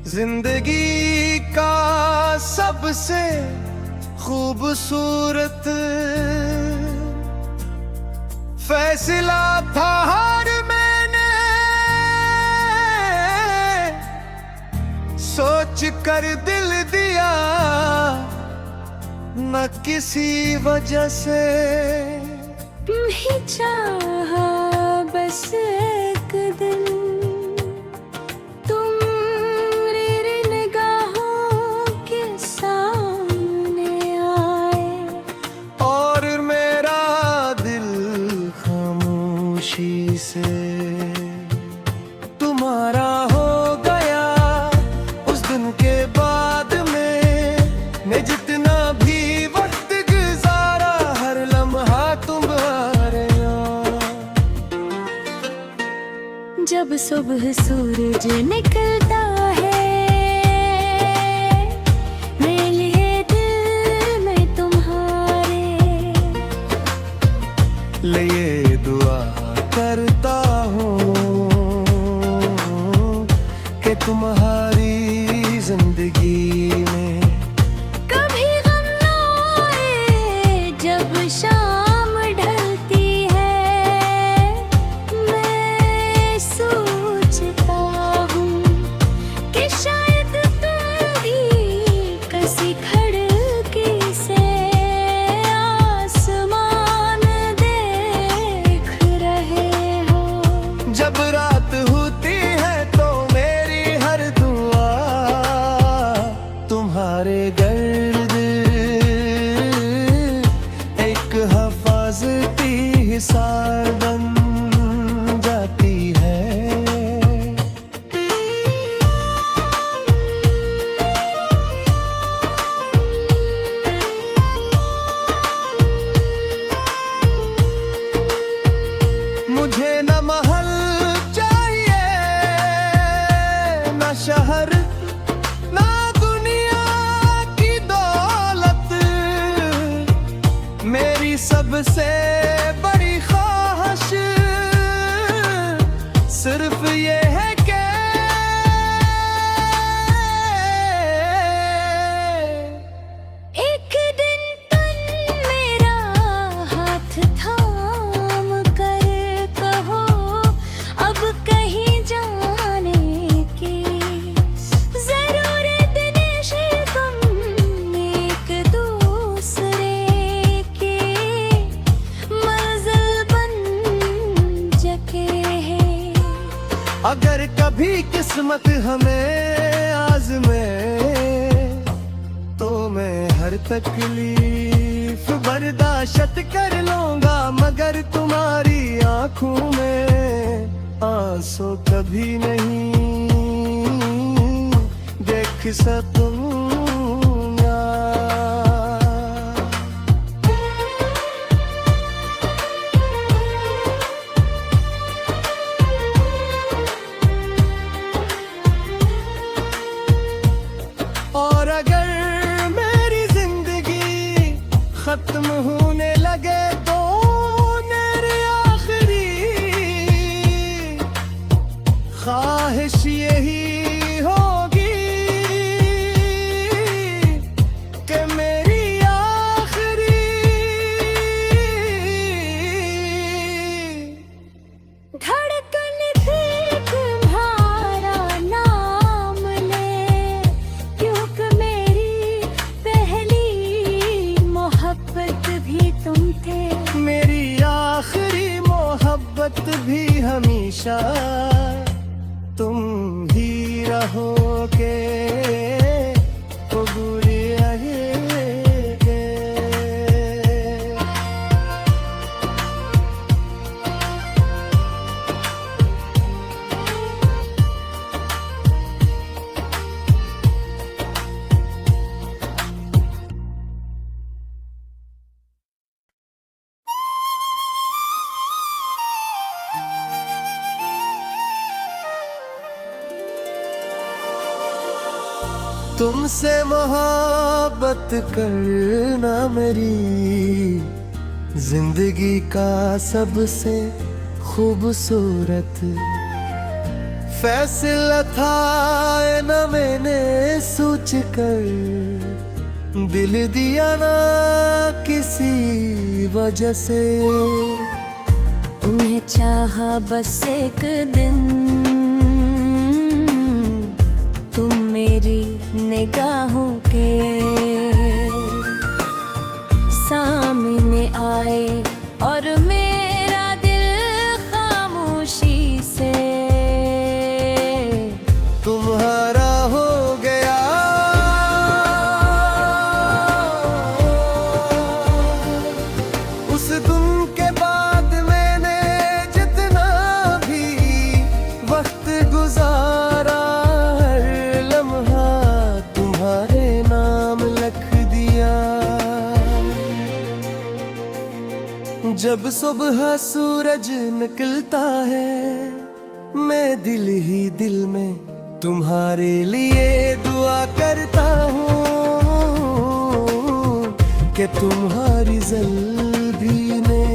जिंदगी का सबसे खूबसूरत फैसला था हार मैंने सोच कर दिल दिया न किसी वजह से। तुम्हें चाहा बस एक दिन तुम्हारी निगाहों के सामने आए और मेरा दिल खामोशी से तुम्हारा हो गया। उस दिन के बाद मैं जितना भी वक्त गुजारा हर लम्हा तुम्हारे जब सुबह सूरज निकलता है मेरे लिए दिल में तुम्हारे लिए दुआ करता हूँ कि तुम्हारी जिंदगी में कभी गम ना आए। जब शाम ढलती है मैं सोचता हूँ कि शायद तुम भी किसी खिड़की से आसमान देख रहे हो। जब रात होती है तो मेरी हर दुआ तुम्हारे गर्द एक हिफाजती हिसार बन जाती है। मुझे न महल चाहिए न शहर ना दुनिया की दौलत। मेरी सबसे बड़ी ख्वाहिश सिर्फ ये है कि एक दिन तुम मेरा हाथ थाम कर कहो अब कहीं जाने की जरूरत नहीं। तुम एक दूसरे की मंजिल बन चुके हैं। अगर कभी किस्मत हमें आज़मे तो मैं हर तकलीफ बर्दाश्त कर लूंगा मगर तुम्हारी आंखों में आंसू कभी नहीं देख सकूंगा। और अगर मेरी जिंदगी खत्म होने लगे तो मेरी आखिरी ख्वाहिश यही होगी कि मेरी आखिरी धड़कन फिर तुम्हारा नाम ले क्योंकि मेरी पहली मोहब्बत भी तुम थे। मेरी आखिरी मोहब्बत भी हमेशा तुम ही रहोगे। कबूल रहेगे। तुमसे मोहब्बत करना मेरी जिंदगी का सबसे खूबसूरत फैसला था न मैंने सोच कर, दिल दिया ना किसी वजह से। तुम्हें चाहा बस एक दिन, तुम मेरी निगाहों के सामने आए और मेरा दिल खामोशी से तुम्हारा हो गया। उस दिन के बाद मैंने जितना भी वक्त गुजारा, हर लम्हा तुम्हारे नाम लिख दिया। जब सुबह सूरज निकलता है, मैं दिल ही दिल में तुम्हारे लिए दुआ करता हूँ कि तुम्हारी ज़ल्दी में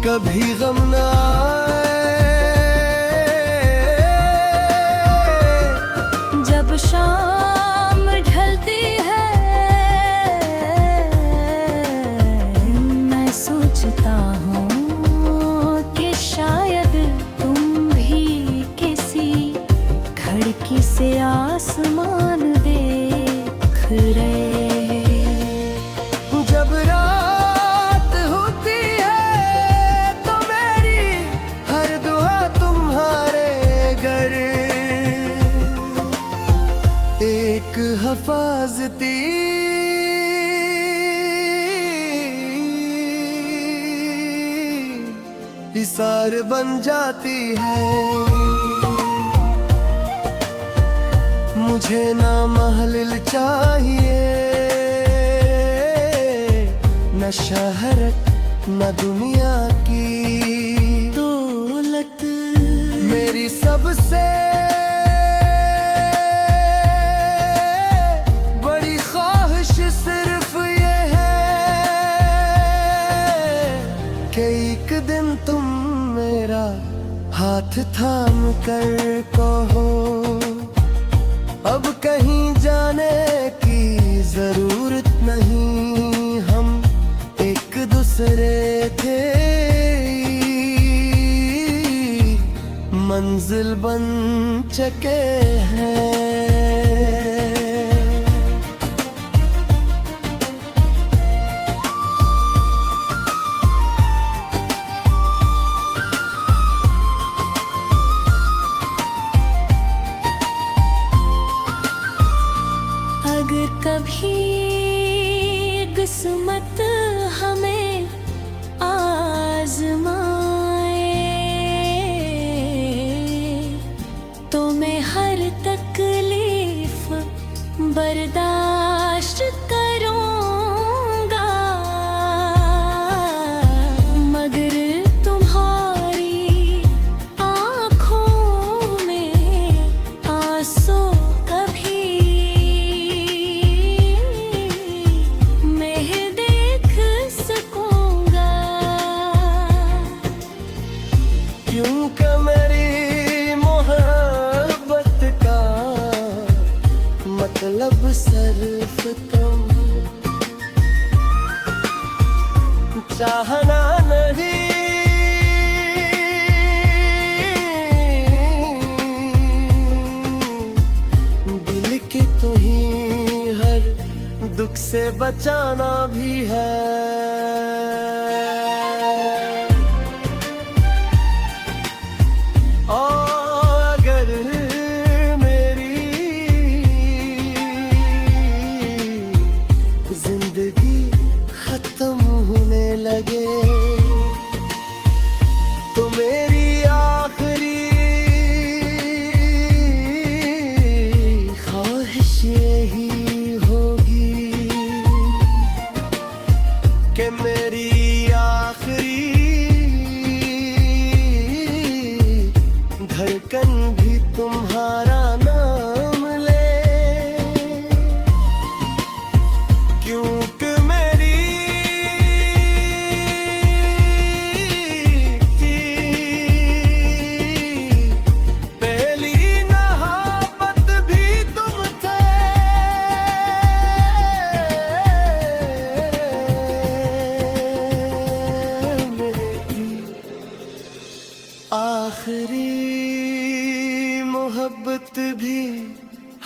कभी गम न आए। जब शाम ढलती है, मैं सोचता हूँ कि शायद तुम भी किसी खिड़की से आसमान देख रहे। जब रात होती है तो मेरी हर दुआ तुम्हारे घर एक हिफाजती इसार बन जाती है। मुझे ना महल चाहिए, न शहरत न दुनिया की दौलत। मेरी सबसे बड़ी ख्वाहिश सिर्फ ये है कि एक दिन तुम मेरा हाथ थाम कर कहो, अब कहीं जाने की जरूरत नहीं, हम एक दूसरे थे मंजिल बन चुके हैं। अगर कभी किस्मत हमें आजमाए तो मैं हर तकलीफ बर्दाश्त करूंगा, मगर तुम्हारी आँखों में आंसू कभी मैं देख सकूंगा। क्योंकि मेरी मोहब्बत का मतलब सिर्फ तुम चाहना नहीं, दिल के तो ही हर दुख से बचाना भी है। और अगर मेरी जिंदगी खत्म होने लगे तो मेरी आखिरी ख्वाहिश यही होगी कि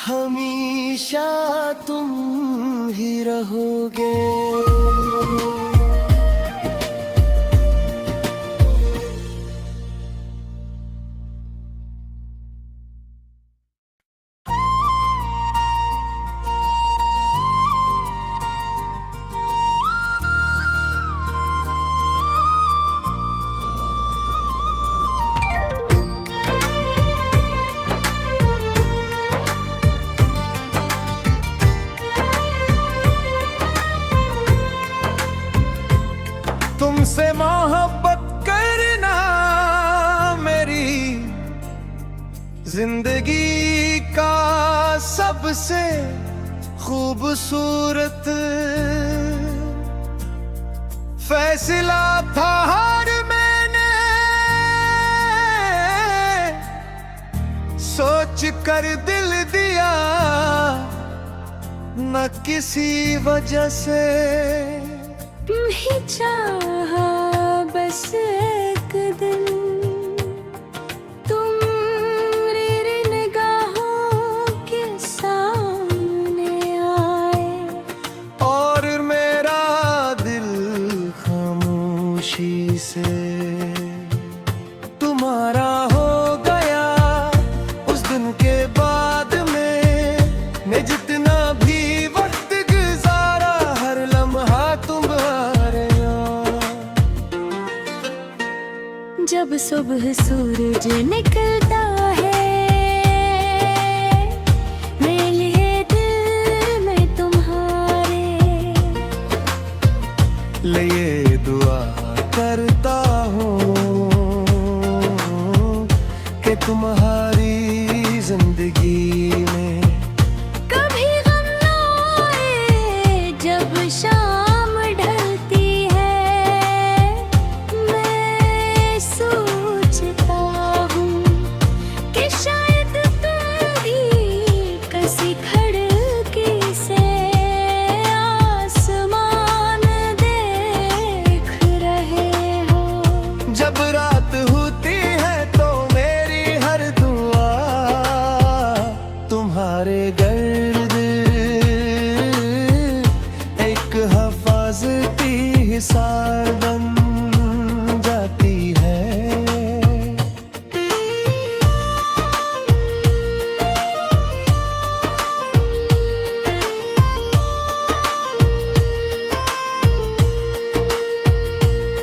हमेशा तुम ही रहोगे। तुमसे मोहब्बत करना मेरी जिंदगी का सबसे खूबसूरत फैसला था। हार मैंने सोच कर दिल दिया, न किसी वजह से तुम्हें चाहा बस एक दिन, तुम मेरी निगाहों के सामने आए और मेरा दिल खामोशी से तुम्हारा हो गया। उस दिन के बाद मैं जितना भी वक्त गुजारा, हर लम्हा तुम्हारे यहाँ। जब सुबह सूरज निकलता है, मेरे लिए दिल में तुम्हारे लिए दुआ करता हूँ कि तुम्हारी जिंदगी में कभी गम ना आए। जब शाम ढलती है, मैं सोचता हूँ कि शायद तुम भी किसी खिड़की से आसमान देख रहे हो। जब रात होती है तो मेरी हर दुआ तुम्हारे गर्द एक हिफाजती हिसार बन जाती है।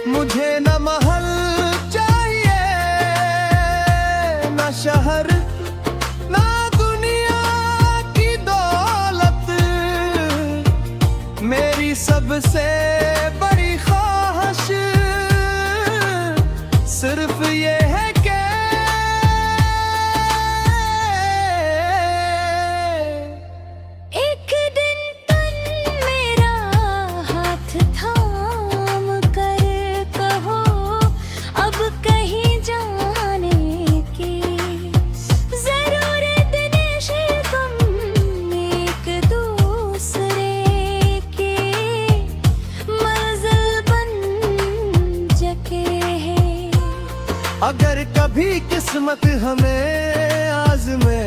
मुझे न महल चाहिए, न शहर, न दुनिया की दौलत। मेरी सबसे बड़ी ख्वाहिश सिर्फ ये है कि एक दिन तुम मेरा हाथ थाम कर कहो, अब कहीं जाने की जरूरत नहीं। तुम एक दूसरे की मंजिल बन चुके हैं। अगर कभी किस्मत हमें आज़मे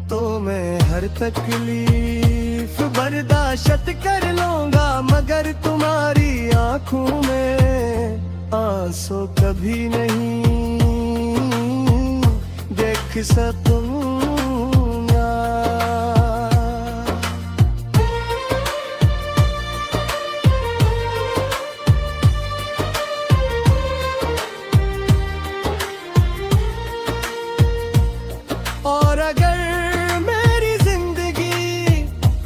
तो मैं हर तकलीफ बर्दाश्त कर लूंगा, मगर तुम्हारी आंखों में आंसू कभी नहीं देख सकूंगा। और अगर मेरी जिंदगी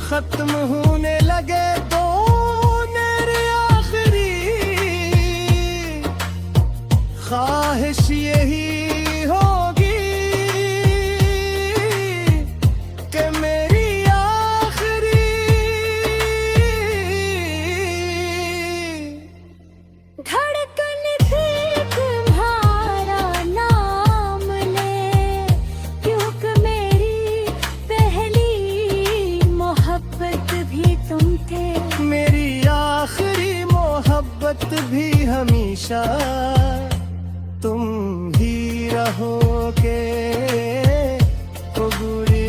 खत्म होने लगे तो मेरी आखिरी ख्वाहिश यही होगी कि मेरी आखिरी धड़कन फिर तुम्हारा नाम ले, क्योंकि मेरी पहली मोहब्बत भी तुम थे। मेरी आखिरी मोहब्बत भी हमेशा तुम ही रहोगे। ओ बुरी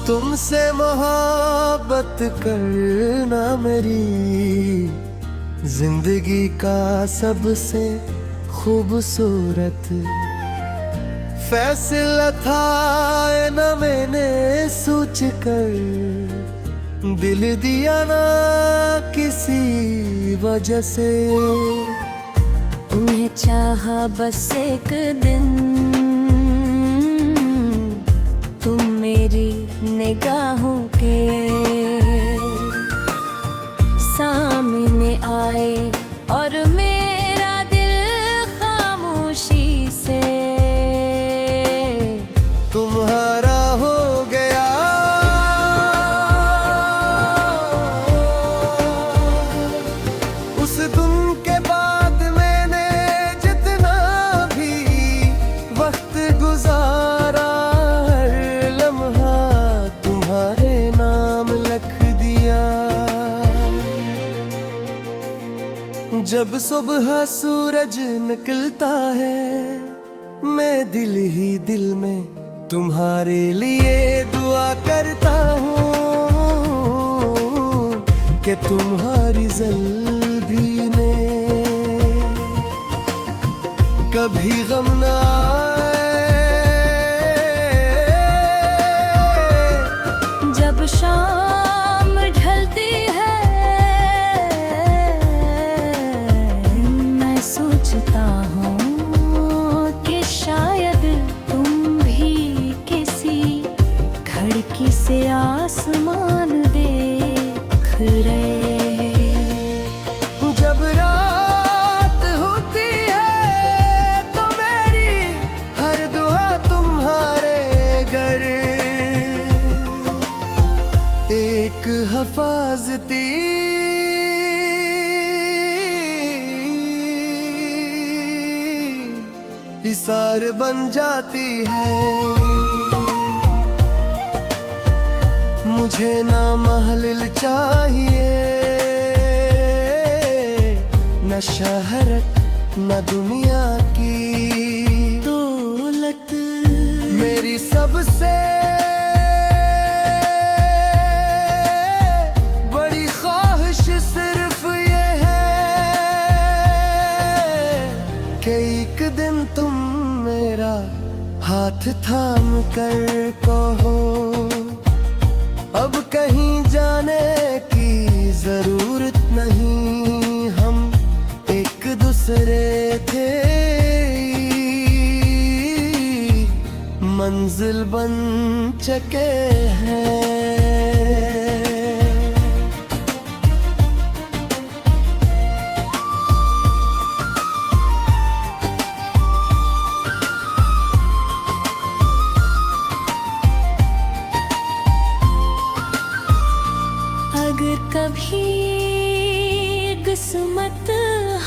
तुमसे मोहब्बत करना मेरी जिंदगी का सबसे खूबसूरत फैसला था न मैंने सोच कर दिल दिया ना किसी वजह से। तुम्हें चाहा बस एक दिन, तुम मेरी निगाहों के सामने आए और मेरा दिल खामोशी से तुम्हारा हो गया। उस दिन के बाद मैंने जितना भी वक्त गुजारा, हर लम्हा तुम्हारे नाम लिख दिया। जब सुबह सूरज निकलता है, मैं दिल ही दिल में तुम्हारे लिए दुआ करता हूँ कि तुम्हारी ज़ल्दी में कभी गम न आए। जब शाम ढलती है, मैं सोचता हूँ कि शायद तुम भी किसी खिड़की से आसमान देख रहे। जब रात होती है तो मेरी हर दुआ तुम्हारे घर एक हिफाजती इसार बन जाती है। मुझे ना महल चाहिए, न शहरत, न दुनिया की दौलत। मेरी सबसे बड़ी ख्वाहिश सिर्फ ये है कि एक दिन तुम मेरा हाथ थाम कर कहो, अब कहीं जाने की जरूरत नहीं, हम एक दूसरे थे मंजिल बन चुके हैं। अगर कभी किस्मत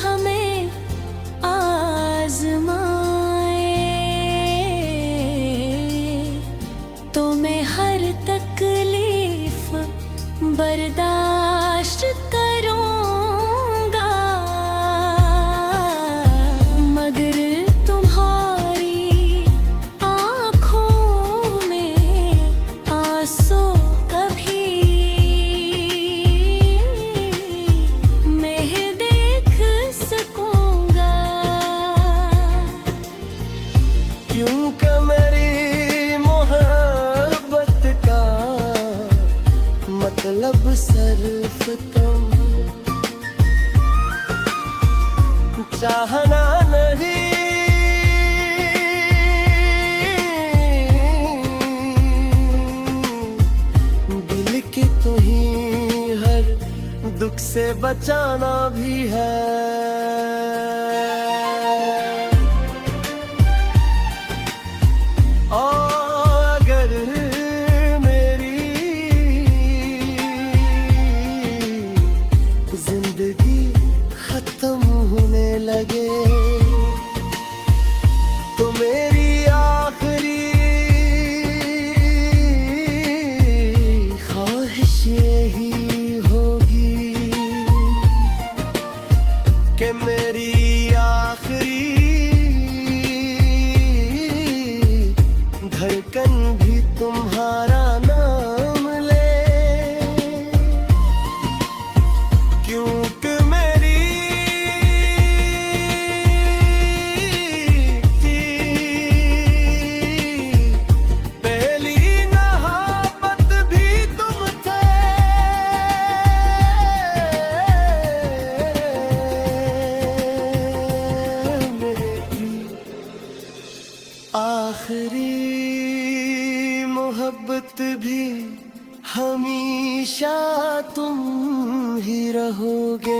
हमें आजमाए तो मैं हर तकलीफ बर्दाश्त करूंगा, मगर तुम्हारी आँखों में आंसू कभी मैं देख सकूंगा। क्योंकि मेरी मोहब्बत का मतलब सिर्फ तुम चाहना नहीं, दिल के तो ही हर दुख से बचाना भी है। और अगर मेरी जिंदगी खत्म होने लगे तो मेरी आखिरी ख्वाहिश यही होगी हमेशा तुम ही रहोगे।